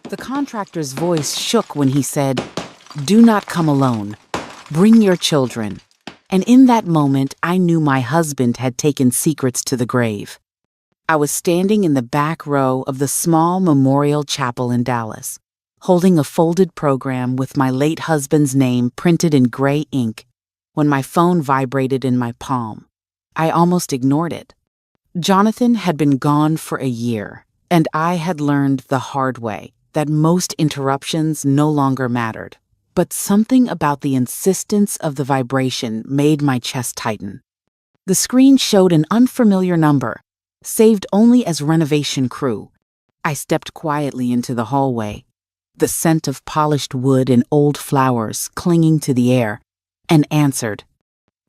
The contractor's voice shook when he said, "Do not come alone. Bring your children." And in that moment, I knew my husband had taken secrets to the grave. I was standing in the back row of the small memorial chapel in Dallas, holding a folded program with my late husband's name printed in gray ink, when my phone vibrated in my palm. I almost ignored it. Jonathan had been gone for a year, and I had learned the hard way that most interruptions no longer mattered. But something about the insistence of the vibration made my chest tighten. The screen showed an unfamiliar number, saved only as renovation crew. I stepped quietly into the hallway, the scent of polished wood and old flowers clinging to the air, and answered.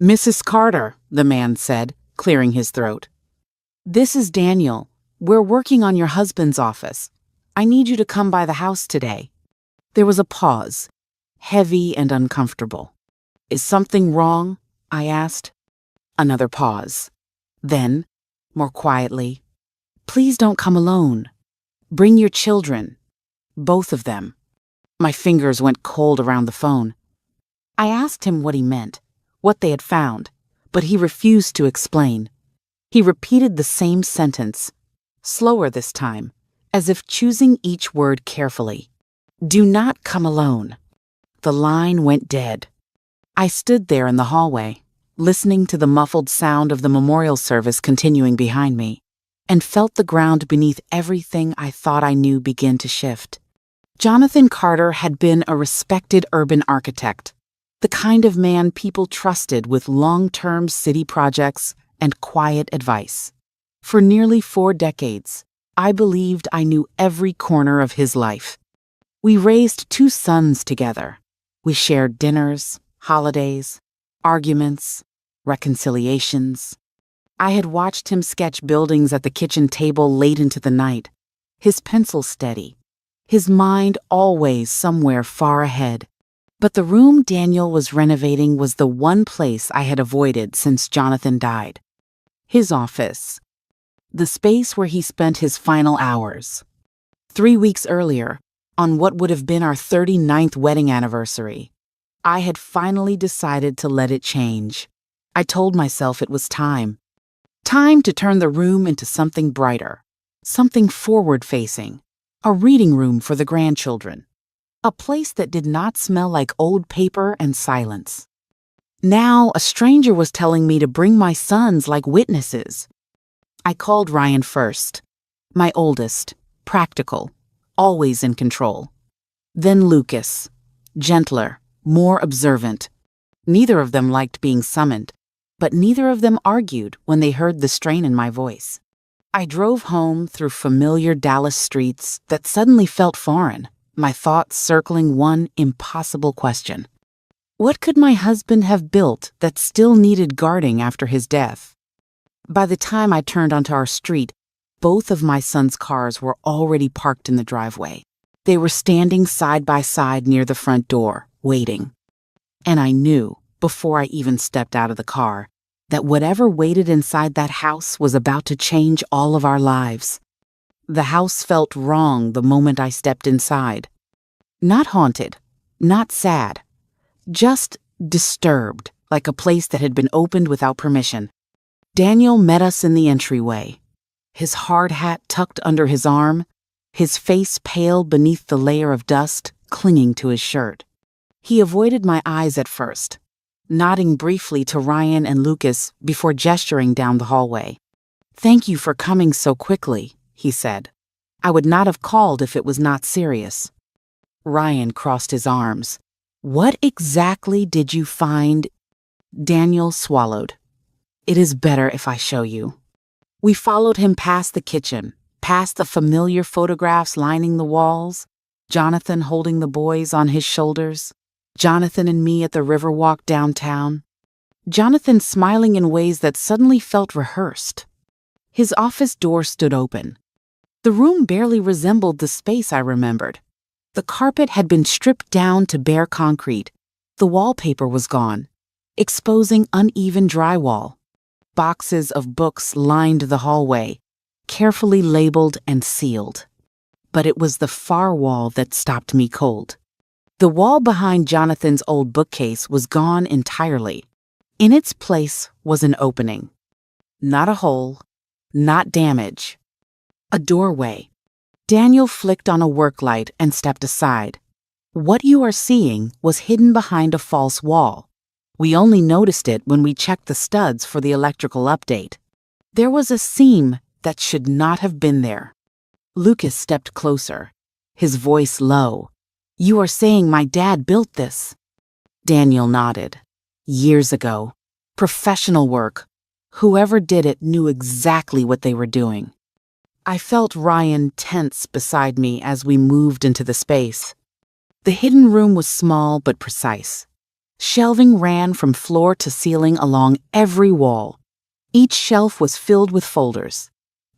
"Mrs. Carter," the man said, clearing his throat. "This is Daniel. We're working on your husband's office. I need you to come by the house today." There was a pause, heavy and uncomfortable. "Is something wrong?" I asked. Another pause. Then, more quietly, "Please don't come alone. Bring your children. Both of them." My fingers went cold around the phone. I asked him what he meant, what they had found, but he refused to explain. He repeated the same sentence, slower this time, as if choosing each word carefully. "Do not come alone." The line went dead. I stood there in the hallway, listening to the muffled sound of the memorial service continuing behind me, and felt the ground beneath everything I thought I knew begin to shift. Jonathan Carter had been a respected urban architect, the kind of man people trusted with long-term city projects and quiet advice. For nearly 4 decades, I believed I knew every corner of his life. We raised 2 sons together. We shared dinners, holidays, arguments, reconciliations. I had watched him sketch buildings at the kitchen table late into the night, his pencil steady, his mind always somewhere far ahead. But the room Daniel was renovating was the one place I had avoided since Jonathan died. His office, the space where he spent his final hours. 3 weeks earlier, on what would have been our 39th wedding anniversary, I had finally decided to let it change. I told myself it was time. Time to turn the room into something brighter, something forward-facing, a reading room for the grandchildren, a place that did not smell like old paper and silence. Now, a stranger was telling me to bring my sons like witnesses. I called Ryan first, my oldest, practical, always in control. Then Lucas, gentler, more observant. Neither of them liked being summoned, but neither of them argued when they heard the strain in my voice. I drove home through familiar Dallas streets that suddenly felt foreign, my thoughts circling one impossible question. What could my husband have built that still needed guarding after his death? By the time I turned onto our street, both of my sons' cars were already parked in the driveway. They were standing side by side near the front door, waiting. And I knew, before I even stepped out of the car, that whatever waited inside that house was about to change all of our lives. The house felt wrong the moment I stepped inside. Not haunted, not sad, just disturbed, like a place that had been opened without permission. Daniel met us in the entryway, his hard hat tucked under his arm, his face pale beneath the layer of dust clinging to his shirt. He avoided my eyes at first, nodding briefly to Ryan and Lucas before gesturing down the hallway. "Thank you for coming so quickly," he said. "I would not have called if it was not serious." Ryan crossed his arms. "What exactly did you find?" Daniel swallowed. "It is better if I show you." We followed him past the kitchen, past the familiar photographs lining the walls, Jonathan holding the boys on his shoulders, Jonathan and me at the Riverwalk downtown, Jonathan smiling in ways that suddenly felt rehearsed. His office door stood open. The room barely resembled the space I remembered. The carpet had been stripped down to bare concrete. The wallpaper was gone, exposing uneven drywall. Boxes of books lined the hallway, carefully labeled and sealed. But it was the far wall that stopped me cold. The wall behind Jonathan's old bookcase was gone entirely. In its place was an opening. Not a hole, not damage. A doorway. Daniel flicked on a work light and stepped aside. What you are seeing was hidden behind a false wall. We only noticed it when we checked the studs for the electrical update. There was a seam that should not have been there. Lucas stepped closer, his voice low. You are saying my dad built this? Daniel nodded. Years ago. Professional work. Whoever did it knew exactly what they were doing. I felt Ryan tense beside me as we moved into the space. The hidden room was small but precise. Shelving ran from floor to ceiling along every wall. Each shelf was filled with folders,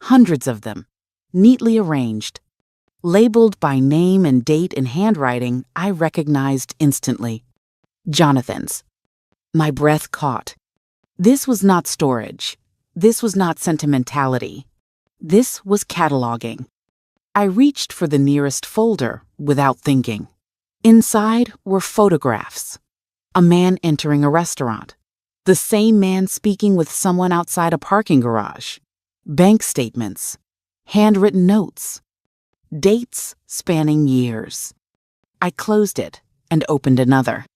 hundreds of them, neatly arranged. Labeled by name and date in handwriting I recognized instantly. Jonathan's. My breath caught. This was not storage. This was not sentimentality. This was cataloging. I reached for the nearest folder without thinking. Inside were photographs. A man entering a restaurant. The same man speaking with someone outside a parking garage. Bank statements. Handwritten notes. Dates spanning years. I closed it and opened another.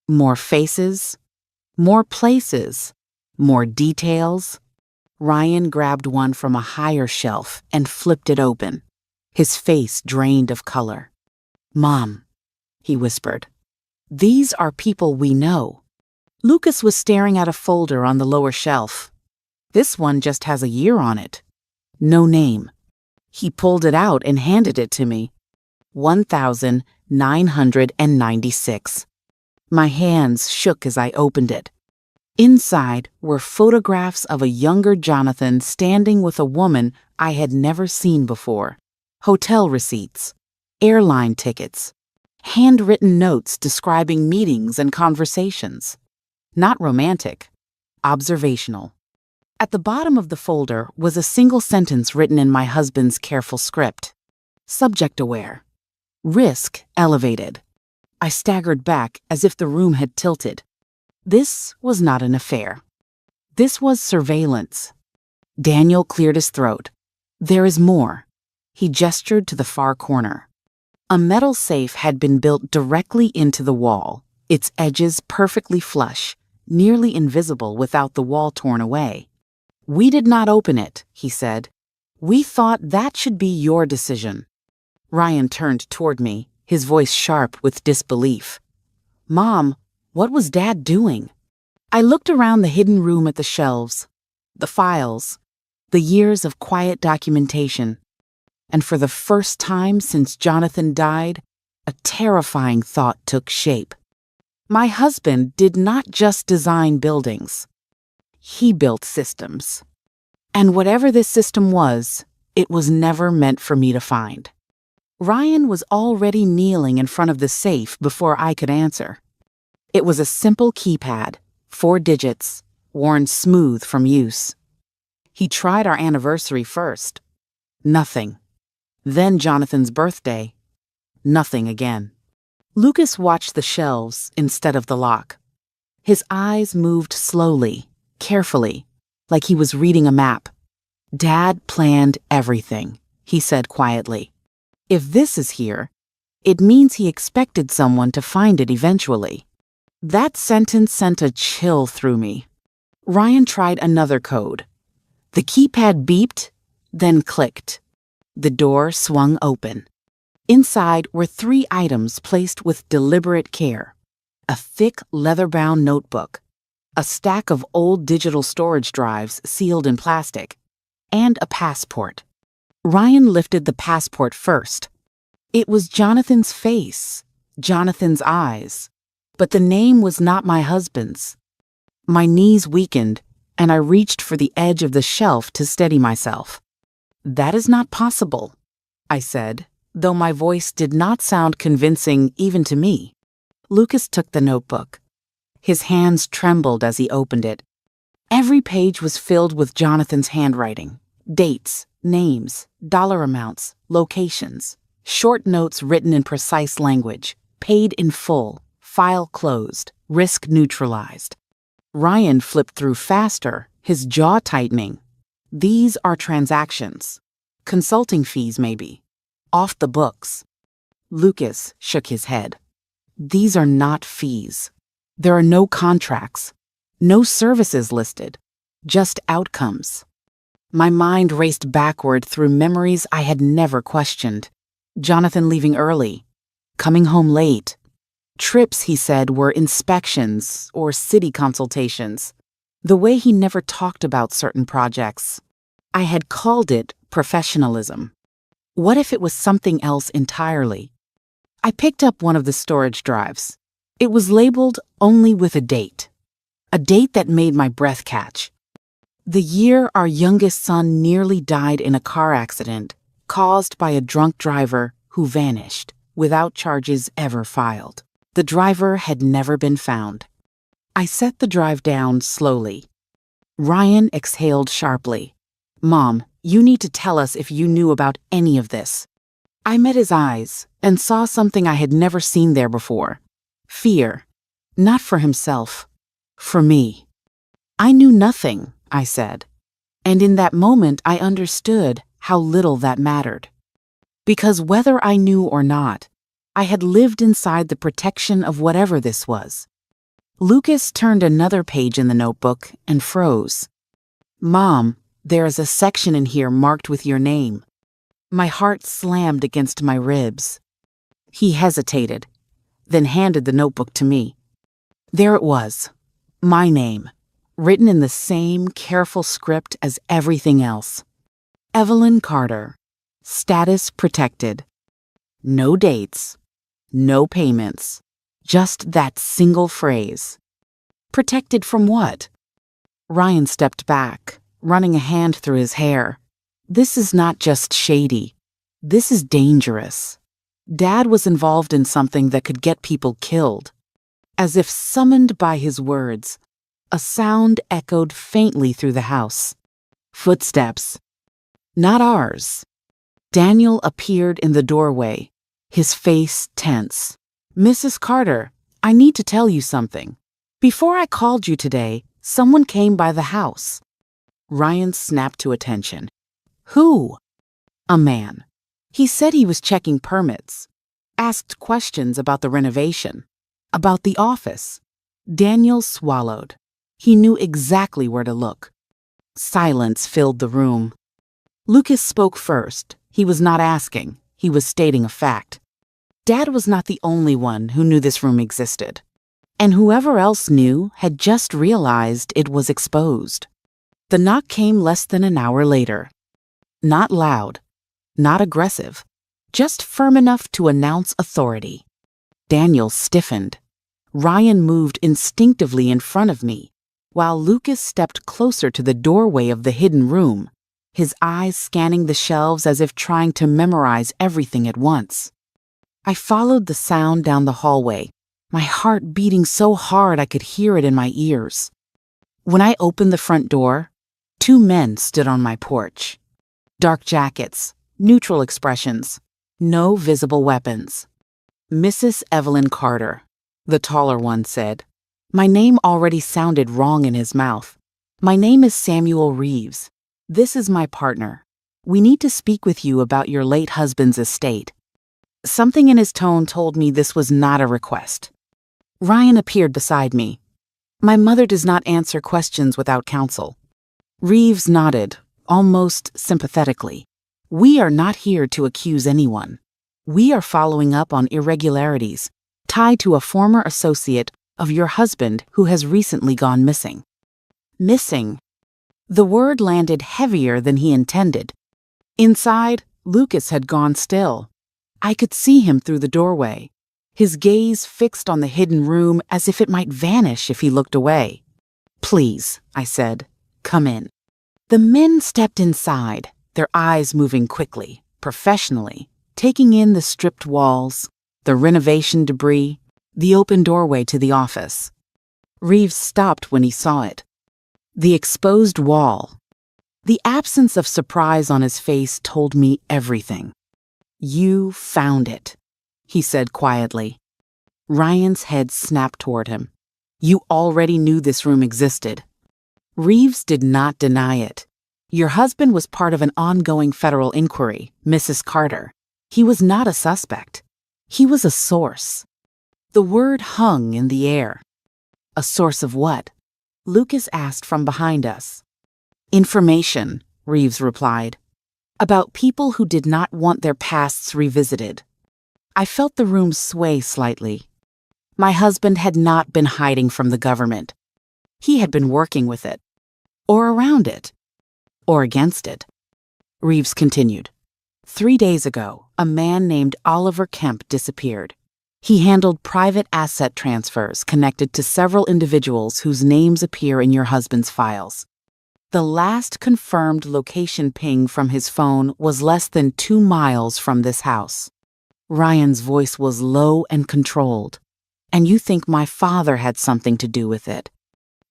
More faces. More places. More details. Ryan grabbed one from a higher shelf and flipped it open. His face drained of color. Mom, he whispered. These are people we know. Lucas was staring at a folder on the lower shelf. This one just has a year on it. No name. He pulled it out and handed it to me. 1996. My hands shook as I opened it. Inside were photographs of a younger Jonathan standing with a woman I had never seen before. Hotel receipts, airline tickets, handwritten notes describing meetings and conversations. Not romantic, observational. At the bottom of the folder was a single sentence written in my husband's careful script. Subject aware. Risk elevated. I staggered back as if the room had tilted. This was not an affair. This was surveillance. Daniel cleared his throat. There is more. He gestured to the far corner. A metal safe had been built directly into the wall, its edges perfectly flush, nearly invisible without the wall torn away. We did not open it, he said. We thought that should be your decision. Ryan turned toward me, his voice sharp with disbelief. Mom, what was Dad doing? I looked around the hidden room at the shelves, the files, the years of quiet documentation. And for the first time since Jonathan died, a terrifying thought took shape. My husband did not just design buildings. He built systems. And whatever this system was, it was never meant for me to find. Ryan was already kneeling in front of the safe before I could answer. It was a simple keypad, 4 digits, worn smooth from use. He tried our anniversary first. Nothing. Then Jonathan's birthday. Nothing again. Lucas watched the shelves instead of the lock. His eyes moved slowly, carefully, like he was reading a map. Dad planned everything, he said quietly. If this is here, it means he expected someone to find it eventually. That sentence sent a chill through me. Ryan tried another code. The keypad beeped, then clicked. The door swung open. Inside were 3 items placed with deliberate care. A thick leather-bound notebook, a stack of old digital storage drives sealed in plastic, and a passport. Ryan lifted the passport first. It was Jonathan's face, Jonathan's eyes, but the name was not my husband's. My knees weakened, and I reached for the edge of the shelf to steady myself. That is not possible, I said, though my voice did not sound convincing even to me. Lucas took the notebook. His hands trembled as he opened it. Every page was filled with Jonathan's handwriting, dates, names, dollar amounts, locations, short notes written in precise language, paid in full, file closed, risk neutralized. Ryan flipped through faster, his jaw tightening. These are transactions. Consulting fees, maybe. Off the books. Lucas shook his head. These are not fees. There are no contracts, no services listed, just outcomes. My mind raced backward through memories I had never questioned. Jonathan leaving early, coming home late. Trips, he said, were inspections or city consultations. The way he never talked about certain projects. I had called it professionalism. What if it was something else entirely? I picked up one of the storage drives. It was labeled only with a date that made my breath catch. The year our youngest son nearly died in a car accident caused by a drunk driver who vanished without charges ever filed. The driver had never been found. I set the drive down slowly. Ryan exhaled sharply. "Mom, you need to tell us if you knew about any of this." I met his eyes and saw something I had never seen there before. Fear. Not for himself. For me. "I knew nothing," I said. And in that moment I understood how little that mattered. Because whether I knew or not, I had lived inside the protection of whatever this was. Lucas turned another page in the notebook and froze. "Mom, there is a section in here marked with your name." My heart slammed against my ribs. He hesitated, then handed the notebook to me. There it was, my name, written in the same careful script as everything else. Evelyn Carter, status protected. No dates, no payments, just that single phrase. Protected from what? Ryan stepped back, running a hand through his hair. This is not just shady. This is dangerous. Dad was involved in something that could get people killed. As if summoned by his words, a sound echoed faintly through the house. Footsteps. Not ours. Daniel appeared in the doorway, his face tense. "Mrs. Carter, I need to tell you something. Before I called you today, someone came by the house." Ryan snapped to attention. "Who?" "A man. He said he was checking permits. Asked questions about the renovation. About the office." Daniel swallowed. He knew exactly where to look. Silence filled the room. Lucas spoke first. He was not asking. He was stating a fact. Dad was not the only one who knew this room existed. And whoever else knew had just realized it was exposed. The knock came less than an hour later. Not loud, not aggressive, just firm enough to announce authority. Daniel stiffened. Ryan moved instinctively in front of me, while Lucas stepped closer to the doorway of the hidden room, his eyes scanning the shelves as if trying to memorize everything at once. I followed the sound down the hallway, my heart beating so hard I could hear it in my ears. When I opened the front door, 2 men stood on my porch. Dark jackets, neutral expressions, no visible weapons. "Mrs. Evelyn Carter," the taller one said. My name already sounded wrong in his mouth. "My name is Samuel Reeves. This is my partner. We need to speak with you about your late husband's estate." Something in his tone told me this was not a request. Ryan appeared beside me. "My mother does not answer questions without counsel." Reeves nodded, almost sympathetically. "We are not here to accuse anyone. We are following up on irregularities tied to a former associate of your husband who has recently gone missing." Missing. The word landed heavier than he intended. Inside, Lucas had gone still. I could see him through the doorway, his gaze fixed on the hidden room as if it might vanish if he looked away. "Please," I said, "come in." The men stepped inside, their eyes moving quickly, professionally, taking in the stripped walls, the renovation debris, the open doorway to the office. Reeves stopped when he saw it. The exposed wall. The absence of surprise on his face told me everything. You found it, he said quietly. Ryan's head snapped toward him. You already knew this room existed. Reeves did not deny it. Your husband was part of an ongoing federal inquiry, Mrs. Carter. He was not a suspect. He was a source. The word hung in the air. A source of what? Lucas asked from behind us. Information, Reeves replied. About people who did not want their pasts revisited. I felt the room sway slightly. My husband had not been hiding from the government. He had been working with it. Or around it. Or against it. Reeves continued. 3 days ago, a man named Oliver Kemp disappeared. He handled private asset transfers connected to several individuals whose names appear in your husband's files. The last confirmed location ping from his phone was less than 2 miles from this house. Ryan's voice was low and controlled. And you think my father had something to do with it.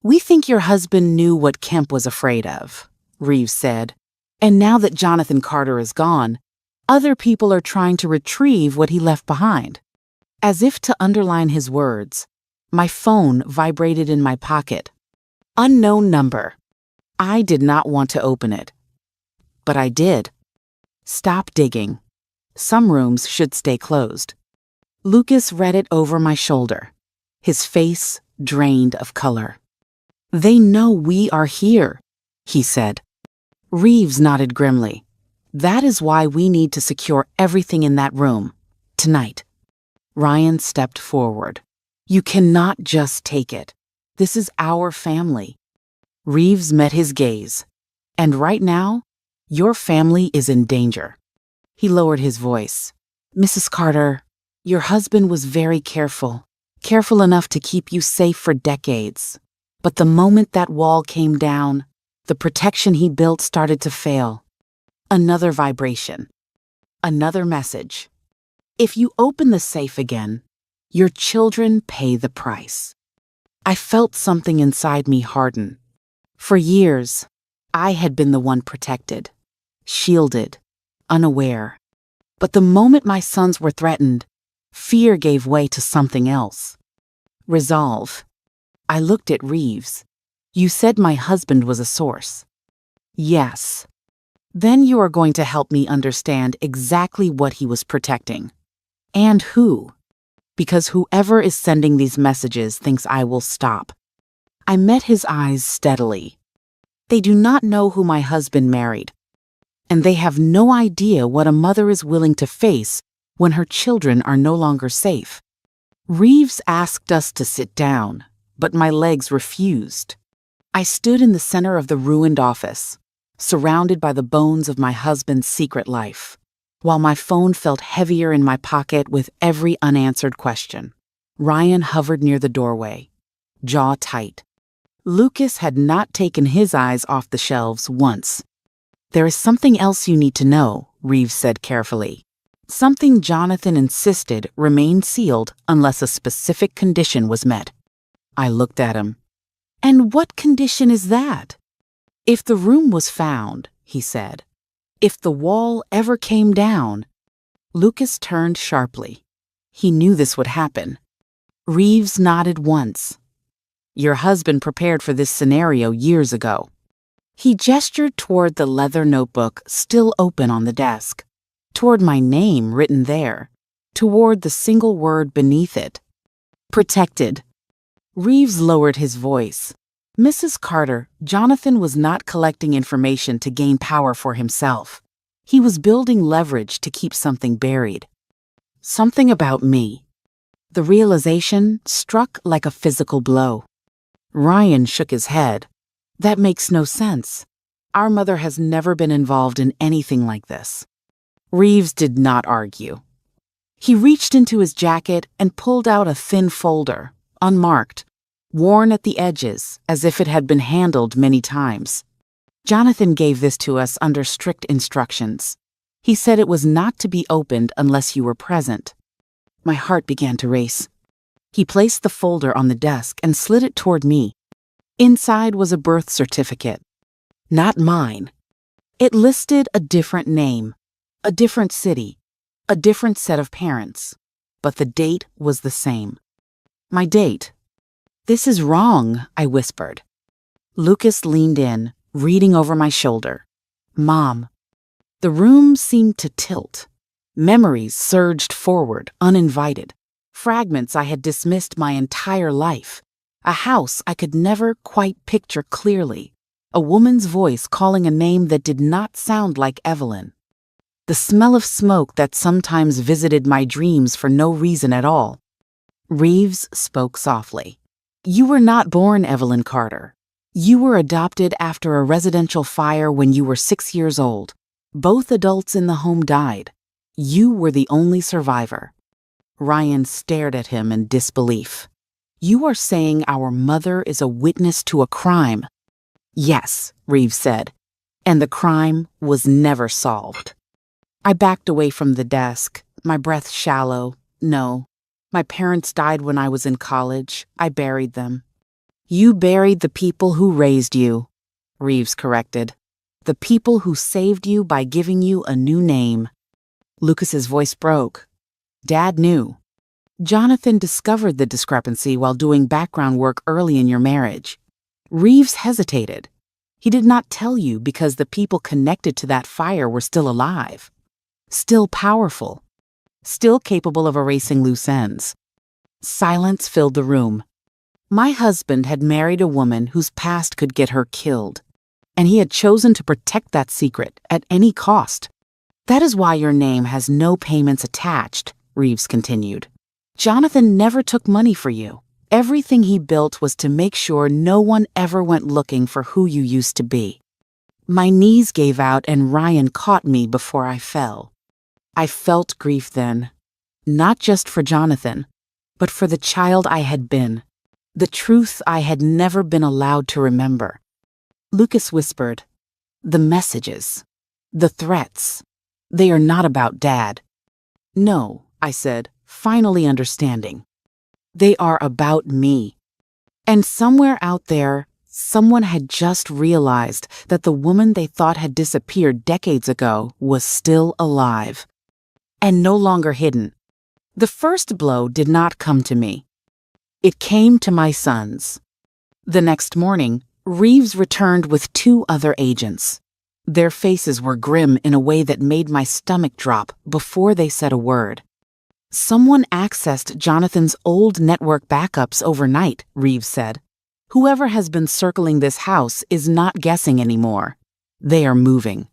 We think your husband knew what Kemp was afraid of, Reeves said. And now that Jonathan Carter is gone, other people are trying to retrieve what he left behind. As if to underline his words, my phone vibrated in my pocket. Unknown number. I did not want to open it. But I did. Stop digging. Some rooms should stay closed. Lucas read it over my shoulder, his face drained of color. They know we are here, he said. Reeves nodded grimly. That is why we need to secure everything in that room, tonight. Ryan stepped forward. You cannot just take it. This is our family. Reeves met his gaze. And right now, your family is in danger. He lowered his voice. Mrs. Carter, your husband was very careful enough to keep you safe for decades. But the moment that wall came down, the protection he built started to fail. Another vibration. Another message. If you open the safe again, your children pay the price. I felt something inside me harden. For years, I had been the one protected, shielded, unaware. But the moment my sons were threatened, fear gave way to something else. Resolve. I looked at Reeves. You said my husband was a source. Yes. Then you are going to help me understand exactly what he was protecting. And who. Because whoever is sending these messages thinks I will stop. I met his eyes steadily. They do not know who my husband married. And they have no idea what a mother is willing to face when her children are no longer safe. Reeves asked us to sit down, but my legs refused. I stood in the center of the ruined office, surrounded by the bones of my husband's secret life, while my phone felt heavier in my pocket with every unanswered question. Ryan hovered near the doorway, jaw tight. Lucas had not taken his eyes off the shelves once. There is something else you need to know, Reeves said carefully. Something Jonathan insisted remained sealed unless a specific condition was met. I looked at him. And what condition is that? If the room was found, he said. If the wall ever came down. Lucas turned sharply. He knew this would happen. Reeves nodded once. Your husband prepared for this scenario years ago. He gestured toward the leather notebook still open on the desk, toward my name written there, toward the single word beneath it. Protected. Reeves lowered his voice. Mrs. Carter, Jonathan was not collecting information to gain power for himself. He was building leverage to keep something buried. Something about me. The realization struck like a physical blow. Ryan shook his head. That makes no sense. Our mother has never been involved in anything like this. Reeves did not argue. He reached into his jacket and pulled out a thin folder, unmarked, worn at the edges as if it had been handled many times. Jonathan gave this to us under strict instructions. He said it was not to be opened unless you were present. My heart began to race. He placed the folder on the desk and slid it toward me. Inside was a birth certificate. Not mine. It listed a different name, a different city, A different set of parents, but the date was the same. My date. "This is wrong," I whispered. Lucas leaned in, reading over my shoulder. "Mom." The room seemed to tilt. Memories surged forward, uninvited. Fragments I had dismissed my entire life. A house I could never quite picture clearly. A woman's voice calling a name that did not sound like Evelyn. The smell of smoke that sometimes visited my dreams for no reason at all. Reeves spoke softly. "You were not born Evelyn Carter. You were adopted after a residential fire when you were 6 years old. Both adults in the home died. You were the only survivor." Ryan stared at him in disbelief. "You are saying our mother is a witness to a crime?" "Yes," Reeves said, "and the crime was never solved." I backed away from the desk, my breath shallow. "No. My parents died when I was in college. I buried them." "You buried the people who raised you," Reeves corrected. "The people who saved you by giving you a new name." Lucas's voice broke. "Dad knew. Jonathan discovered the discrepancy while doing background work early in your marriage." Reeves hesitated. "He did not tell you because the people connected to that fire were still alive. Still powerful. Still capable of erasing loose ends." Silence filled the room. My husband had married a woman whose past could get her killed, and he had chosen to protect that secret at any cost. "That is why your name has no payments attached," Reeves continued. "Jonathan never took money for you. Everything he built was to make sure no one ever went looking for who you used to be." My knees gave out and Ryan caught me before I fell. I felt grief then, not just for Jonathan, but for the child I had been, the truth I had never been allowed to remember. Lucas whispered, "The messages, the threats, they are not about Dad." "No," I said, finally understanding. "They are about me." And somewhere out there, someone had just realized that the woman they thought had disappeared decades ago was still alive. And no longer hidden. The first blow did not come to me. It came to my sons. The next morning, Reeves returned with 2 other agents. Their faces were grim in a way that made my stomach drop before they said a word. "Someone accessed Jonathan's old network backups overnight," Reeves said. "Whoever has been circling this house is not guessing anymore. They are moving."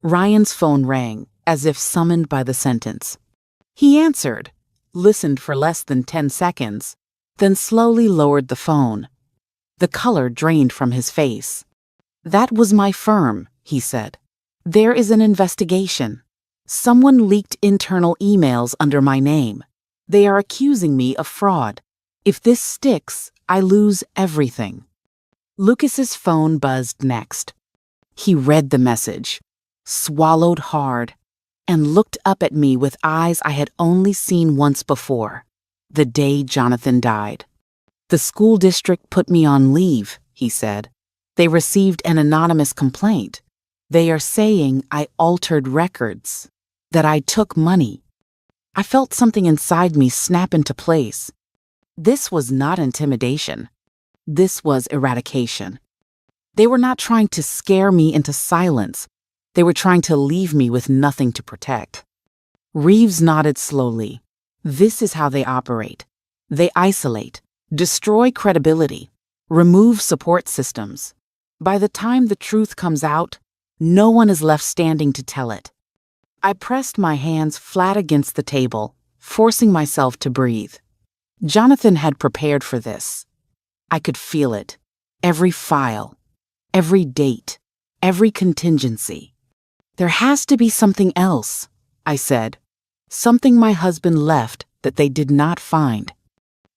Ryan's phone rang, as if summoned by the sentence. He answered, listened for less than 10 seconds, then slowly lowered the phone. The color drained from his face. "That was my firm," he said. "There is an investigation. Someone leaked internal emails under my name. They are accusing me of fraud. If this sticks, I lose everything." Lucas's phone buzzed next. He read the message, swallowed hard, and looked up at me with eyes I had only seen once before, the day Jonathan died. "The school district put me on leave," he said. "They received an anonymous complaint. They are saying I altered records, that I took money." I felt something inside me snap into place. This was not intimidation. This was eradication. They were not trying to scare me into silence. They were trying to leave me with nothing to protect. Reeves nodded slowly. "This is how they operate. They isolate, destroy credibility, remove support systems. By the time the truth comes out, no one is left standing to tell it." I pressed my hands flat against the table, forcing myself to breathe. Jonathan had prepared for this. I could feel it. Every file, every date, every contingency. "There has to be something else," I said. "Something my husband left that they did not find."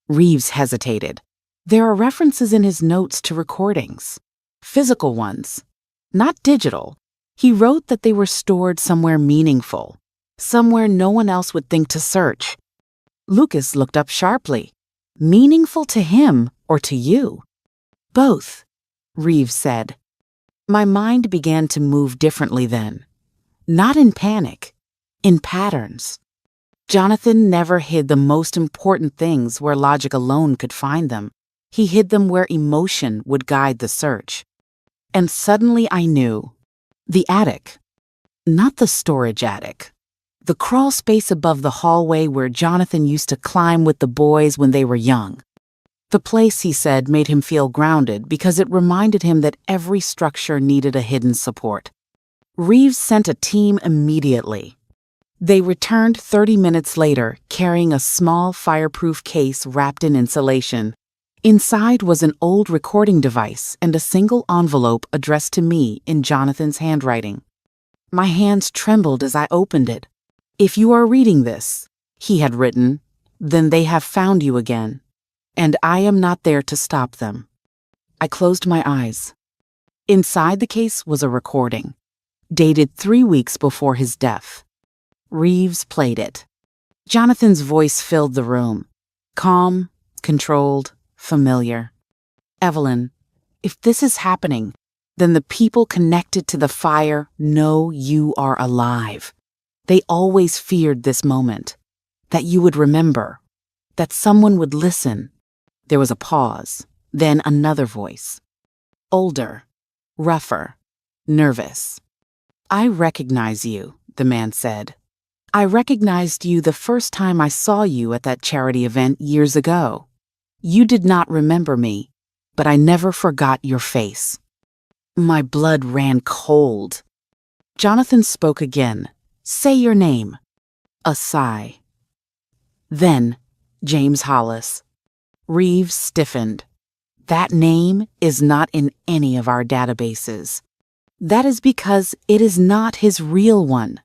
Reeves hesitated. "There are references in his notes to recordings. Physical ones, not digital. He wrote that they were stored somewhere meaningful, somewhere no one else would think to search." Lucas looked up sharply. "Meaningful to him or to you?" "Both," Reeves said. My mind began to move differently then. Not in panic, in patterns. Jonathan never hid the most important things where logic alone could find them. He hid them where emotion would guide the search. And suddenly I knew. The attic. Not the storage attic. The crawl space above the hallway where Jonathan used to climb with the boys when they were young. The place, he said, made him feel grounded because it reminded him that every structure needed a hidden support. Reeves sent a team immediately. They returned 30 minutes later, carrying a small fireproof case wrapped in insulation. Inside was an old recording device and a single envelope addressed to me in Jonathan's handwriting. My hands trembled as I opened it. "If you are reading this," he had written, "then they have found you again, and I am not there to stop them." I closed my eyes. Inside the case was a recording, dated 3 weeks before his death. Reeves played it. Jonathan's voice filled the room. Calm, controlled, familiar. "Evelyn, if this is happening, then the people connected to the fire know you are alive. They always feared this moment, that you would remember, that someone would listen." There was a pause, then another voice. Older, rougher, nervous. "I recognize you," the man said. "I recognized you the first time I saw you at that charity event years ago. You did not remember me, but I never forgot your face." My blood ran cold. Jonathan spoke again. "Say your name." A sigh. Then, James Hollis. Reeves stiffened. "That name is not in any of our databases." "That is because it is not his real one,"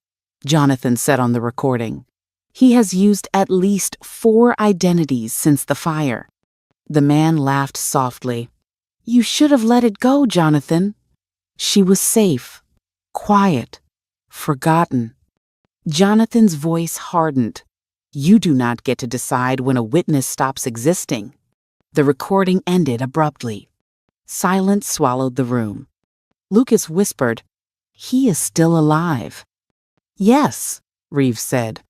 Jonathan said on the recording. "He has used at least 4 identities since the fire." The man laughed softly. "You should have let it go, Jonathan. She was safe, quiet, forgotten." Jonathan's voice hardened. "You do not get to decide when a witness stops existing." The recording ended abruptly. Silence swallowed the room. Lucas whispered, "He is still alive." "Yes," Reeves said.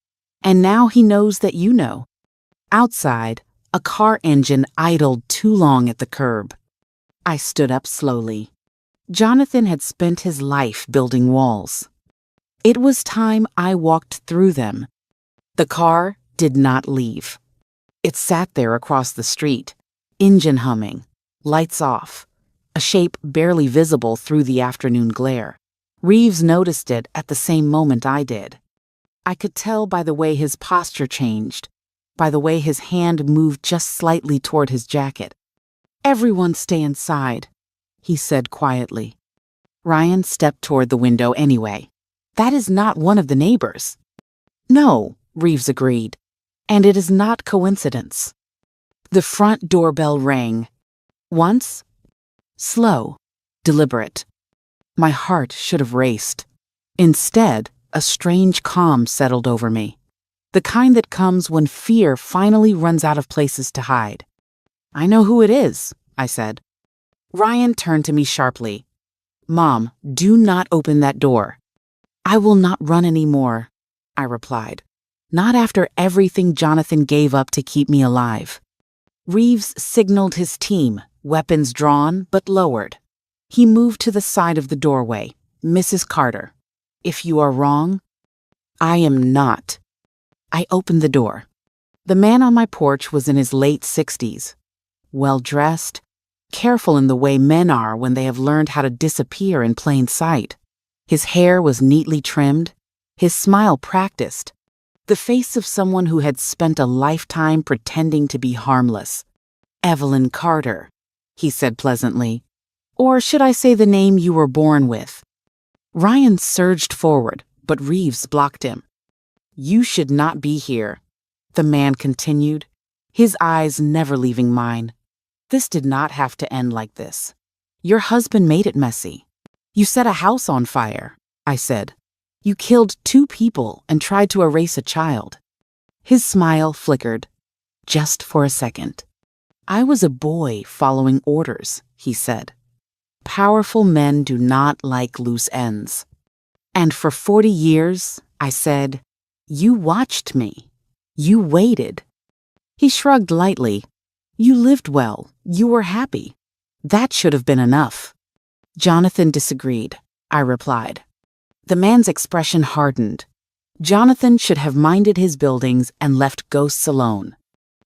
"And now he knows that you know." Outside, a car engine idled too long at the curb. I stood up slowly. Jonathan had spent his life building walls. It was time I walked through them. The car did not leave. It sat there across the street, engine humming, lights off, a shape barely visible through the afternoon glare. Reeves noticed it at the same moment I did. I could tell by the way his posture changed, by the way his hand moved just slightly toward his jacket. "Everyone stay inside," he said quietly. Ryan stepped toward the window anyway. "That is not one of the neighbors." "No," Reeves agreed, "and it is not coincidence." The front doorbell rang. Once, slow, deliberate. My heart should have raced. Instead, a strange calm settled over me. The kind that comes when fear finally runs out of places to hide. "I know who it is," I said. Ryan turned to me sharply. "Mom, do not open that door." "I will not run anymore," I replied. "Not after everything Jonathan gave up to keep me alive." Reeves signaled his team, weapons drawn but lowered. He moved to the side of the doorway. "Mrs. Carter, if you are wrong, I am not." I opened the door. The man on my porch was in his late 60s, well-dressed, careful in the way men are when they have learned how to disappear in plain sight. His hair was neatly trimmed, his smile practiced, the face of someone who had spent a lifetime pretending to be harmless. "Evelyn Carter," he said pleasantly. "Or should I say the name you were born with?" Ryan surged forward, but Reeves blocked him. "You should not be here," the man continued, his eyes never leaving mine. "This did not have to end like this. Your husband made it messy. You set a house on fire," I said. "You killed 2 people and tried to erase a child." His smile flickered, just for a second. "I was a boy following orders," he said. "Powerful men do not like loose ends." "And for 40 years," I said, "you watched me, You waited. He shrugged lightly. You lived well. You were happy. That should have been enough. Jonathan disagreed, I replied. The man's expression hardened. Jonathan should have minded his buildings and left ghosts alone.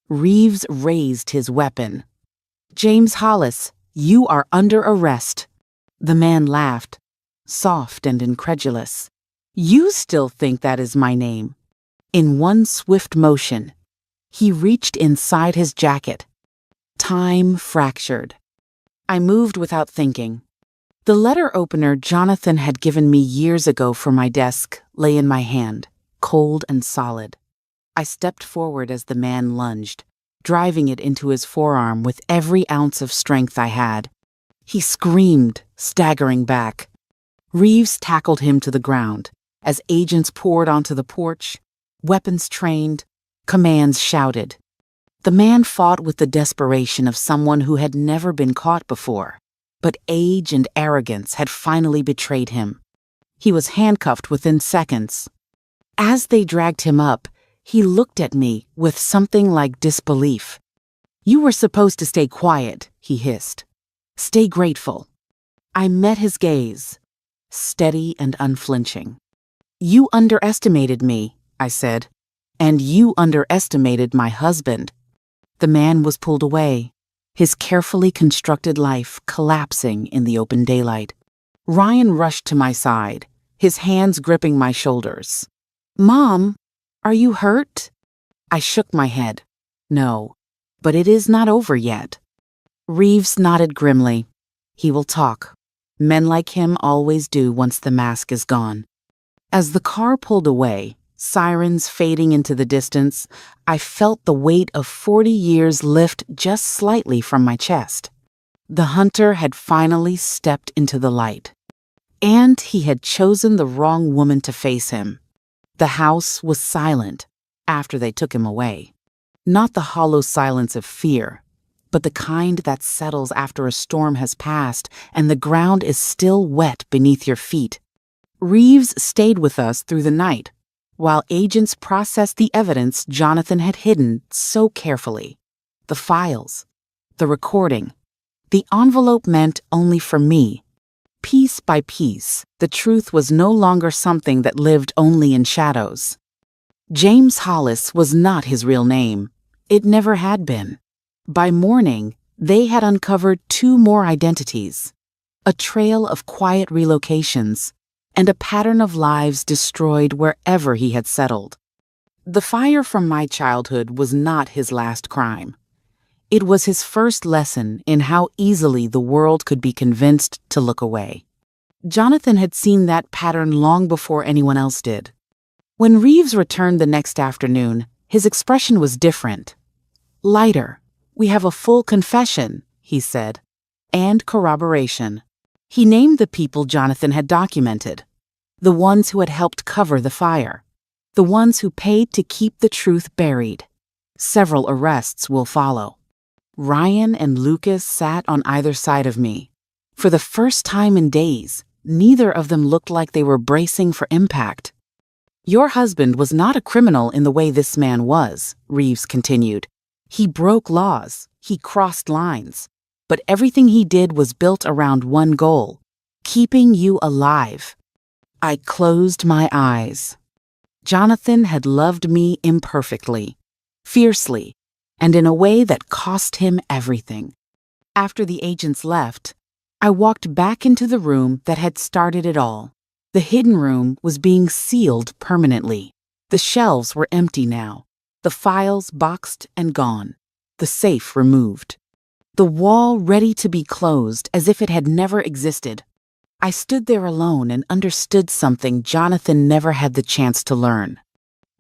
Reeves raised his weapon. James Hollis, you are under arrest. The man laughed, soft and incredulous. You still think that is my name? In one swift motion, he reached inside his jacket. Time fractured. I moved without thinking. The letter opener Jonathan had given me years ago for my desk lay in my hand, cold and solid. I stepped forward as the man lunged, driving it into his forearm with every ounce of strength I had. He screamed, staggering back. Reeves tackled him to the ground as agents poured onto the porch, weapons trained, commands shouted. The man fought with the desperation of someone who had never been caught before, but age and arrogance had finally betrayed him. He was handcuffed within seconds. As they dragged him up, he looked at me with something like disbelief. You were supposed to stay quiet, he hissed. Stay grateful. I met his gaze, steady and unflinching. You underestimated me, I said, and you underestimated my husband. The man was pulled away, his carefully constructed life collapsing in the open daylight. Ryan rushed to my side, his hands gripping my shoulders. Mom, are you hurt? I shook my head. No, but it is not over yet. Reeves nodded grimly. He will talk. Men like him always do once the mask is gone. As the car pulled away, sirens fading into the distance, I felt the weight of 40 years lift just slightly from my chest. The hunter had finally stepped into the light. And he had chosen the wrong woman to face him. The house was silent after they took him away. Not the hollow silence of fear, but the kind that settles after a storm has passed and the ground is still wet beneath your feet. Reeves stayed with us through the night, while agents processed the evidence Jonathan had hidden so carefully. The files, the recording, the envelope meant only for me. Piece by piece, the truth was no longer something that lived only in shadows. James Hollis was not his real name. It never had been. By morning, they had uncovered 2 more identities, a trail of quiet relocations, and a pattern of lives destroyed wherever he had settled. The fire from my childhood was not his last crime. It was his first lesson in how easily the world could be convinced to look away. Jonathan had seen that pattern long before anyone else did. When Reeves returned the next afternoon, his expression was different. Lighter. We have a full confession, he said, and corroboration. He named the people Jonathan had documented, the ones who had helped cover the fire, the ones who paid to keep the truth buried. Several arrests will follow. Ryan and Lucas sat on either side of me. For the first time in days, neither of them looked like they were bracing for impact. Your husband was not a criminal in the way this man was, Reeves continued. He broke laws, he crossed lines, but everything he did was built around one goal, keeping you alive. I closed my eyes. Jonathan had loved me imperfectly, fiercely, and in a way that cost him everything. After the agents left, I walked back into the room that had started it all. The hidden room was being sealed permanently. The shelves were empty now, the files boxed and gone, the safe removed. The wall ready to be closed as if it had never existed. I stood there alone and understood something Jonathan never had the chance to learn.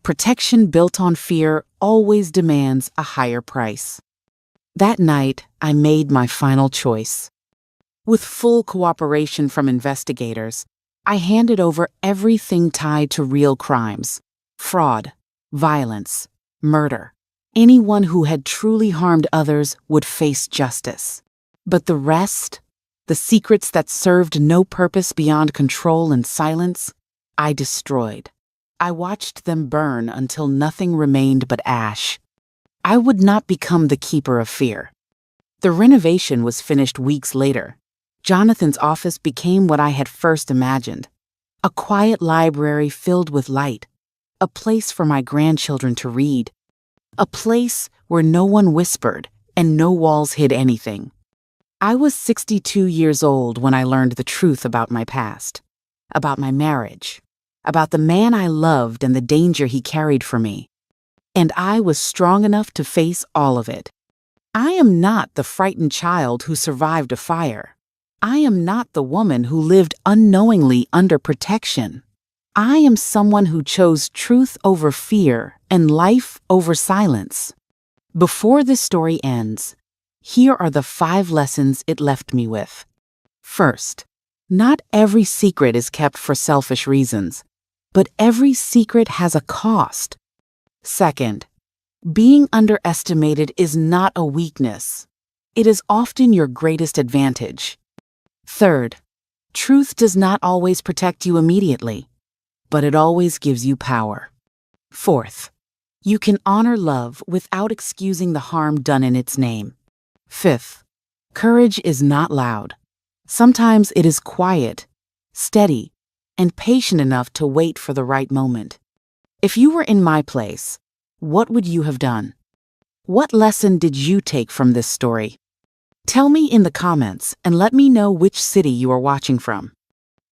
Protection built on fear always demands a higher price. That night, I made my final choice. With full cooperation from investigators, I handed over everything tied to real crimes: fraud, violence, murder. Anyone who had truly harmed others would face justice. But the rest, the secrets that served no purpose beyond control and silence, I destroyed. I watched them burn until nothing remained but ash. I would not become the keeper of fear. The renovation was finished weeks later. Jonathan's office became what I had first imagined. A quiet library filled with light. A place for my grandchildren to read. A place where no one whispered and no walls hid anything. I was 62 years old when I learned the truth about my past, about my marriage, about the man I loved and the danger he carried for me. And I was strong enough to face all of it. I am not the frightened child who survived a fire. I am not the woman who lived unknowingly under protection. I am someone who chose truth over fear and life over silence. Before this story ends, here are the 5 lessons it left me with. First, not every secret is kept for selfish reasons, but every secret has a cost. Second, being underestimated is not a weakness. It is often your greatest advantage. Third, truth does not always protect you immediately, but it always gives you power. Fourth, you can honor love without excusing the harm done in its name. Fifth, courage is not loud. Sometimes it is quiet, steady, and patient enough to wait for the right moment. If you were in my place, what would you have done? What lesson did you take from this story? Tell me in the comments and let me know which city you are watching from.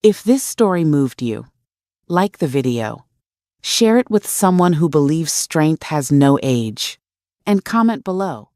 If this story moved you, like the video, share it with someone who believes strength has no age, and comment below.